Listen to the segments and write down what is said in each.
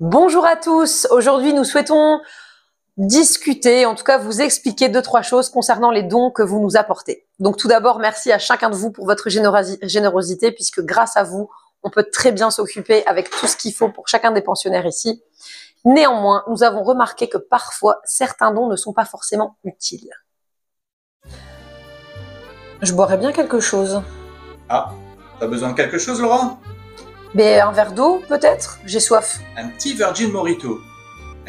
Bonjour à tous. Aujourd'hui, nous souhaitons discuter, en tout cas vous expliquer 2-3 choses concernant les dons que vous nous apportez. Donc tout d'abord, merci à chacun de vous pour votre générosité, puisque grâce à vous, on peut très bien s'occuper avec tout ce qu'il faut pour chacun des pensionnaires ici. Néanmoins, nous avons remarqué que parfois, certains dons ne sont pas forcément utiles. Je boirais bien quelque chose. Ah, t'as besoin de quelque chose, Laurent? Mais un verre d'eau, peut-être? J'ai soif. Un petit Virgin Morito.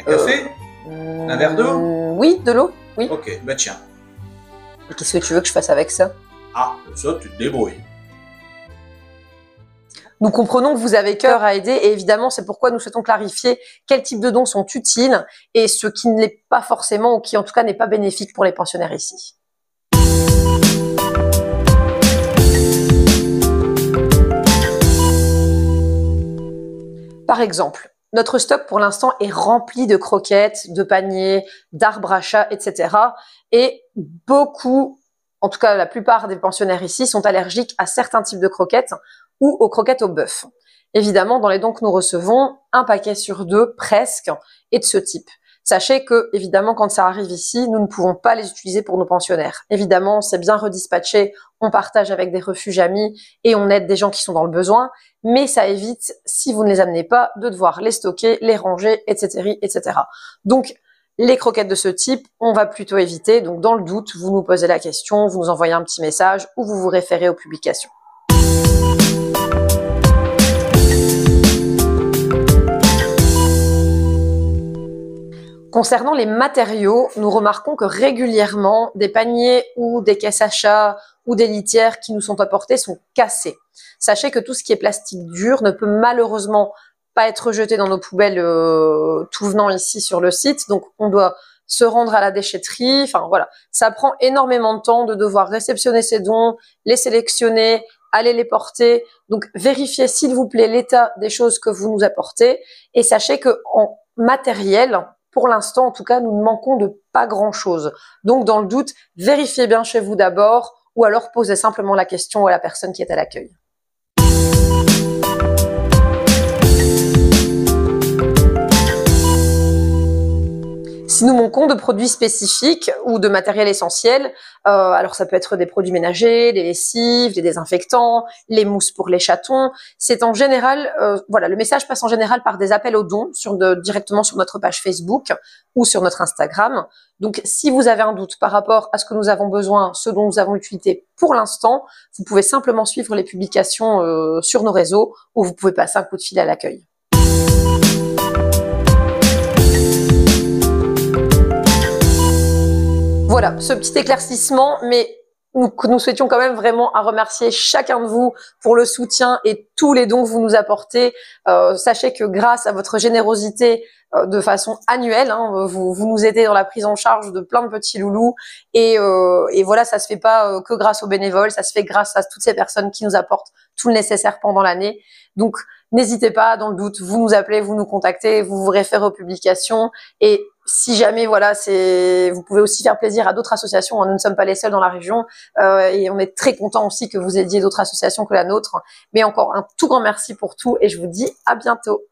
Un café? Un verre d'eau? Oui, de l'eau, oui. Ok, bah tiens. Et qu'est-ce que tu veux que je fasse avec ça? Ah, ça, tu te débrouilles. Nous comprenons que vous avez cœur à aider et évidemment, c'est pourquoi nous souhaitons clarifier quels types de dons sont utiles et ce qui ne l'est pas forcément ou qui en tout cas n'est pas bénéfique pour les pensionnaires ici. Par exemple, notre stock pour l'instant est rempli de croquettes, de paniers, d'arbres à chat, etc. Et beaucoup, en tout cas la plupart des pensionnaires ici, sont allergiques à certains types de croquettes ou aux croquettes au bœuf. Évidemment, dans les dons que nous recevons, un paquet sur 2 presque est de ce type. Sachez que, évidemment, quand ça arrive ici, nous ne pouvons pas les utiliser pour nos pensionnaires. Évidemment, c'est bien redispatché, on partage avec des refuges amis et on aide des gens qui sont dans le besoin, mais ça évite, si vous ne les amenez pas, de devoir les stocker, les ranger, etc., etc. Donc, les croquettes de ce type, on va plutôt éviter. Donc, dans le doute, vous nous posez la question, vous nous envoyez un petit message ou vous vous référez aux publications. Concernant les matériaux, nous remarquons que régulièrement, des paniers ou des caisses à chat ou des litières qui nous sont apportées sont cassées. Sachez que tout ce qui est plastique dur ne peut malheureusement pas être jeté dans nos poubelles tout venant ici sur le site. Donc, on doit se rendre à la déchetterie. Enfin, voilà. Ça prend énormément de temps de devoir réceptionner ces dons, les sélectionner, aller les porter. Donc, vérifiez s'il vous plaît l'état des choses que vous nous apportez et sachez que en matériel, pour l'instant, en tout cas, nous ne manquons de pas grand-chose. Donc, dans le doute, vérifiez bien chez vous d'abord ou alors posez simplement la question à la personne qui est à l'accueil. Si nous manquons de produits spécifiques ou de matériel essentiel, alors ça peut être des produits ménagers, des lessives, des désinfectants, les mousses pour les chatons. C'est en général, voilà, le message passe en général par des appels aux dons directement sur notre page Facebook ou sur notre Instagram. Donc, si vous avez un doute par rapport à ce que nous avons besoin, ce dont nous avons l'utilité pour l'instant, vous pouvez simplement suivre les publications sur nos réseaux ou vous pouvez passer un coup de fil à l'accueil. Voilà, ce petit éclaircissement, mais nous souhaitions quand même vraiment à remercier chacun de vous pour le soutien et tous les dons que vous nous apportez. Sachez que grâce à votre générosité de façon annuelle, hein, vous nous aidez dans la prise en charge de plein de petits loulous. Et voilà, ça se fait pas que grâce aux bénévoles, ça se fait grâce à toutes ces personnes qui nous apportent tout le nécessaire pendant l'année. Donc, n'hésitez pas, dans le doute, vous nous appelez, vous nous contactez, vous vous référez aux publications et si jamais, voilà, vous pouvez aussi faire plaisir à d'autres associations. Nous ne sommes pas les seuls dans la région et on est très contents aussi que vous aidiez d'autres associations que la nôtre. Mais encore un tout grand merci pour tout et je vous dis à bientôt.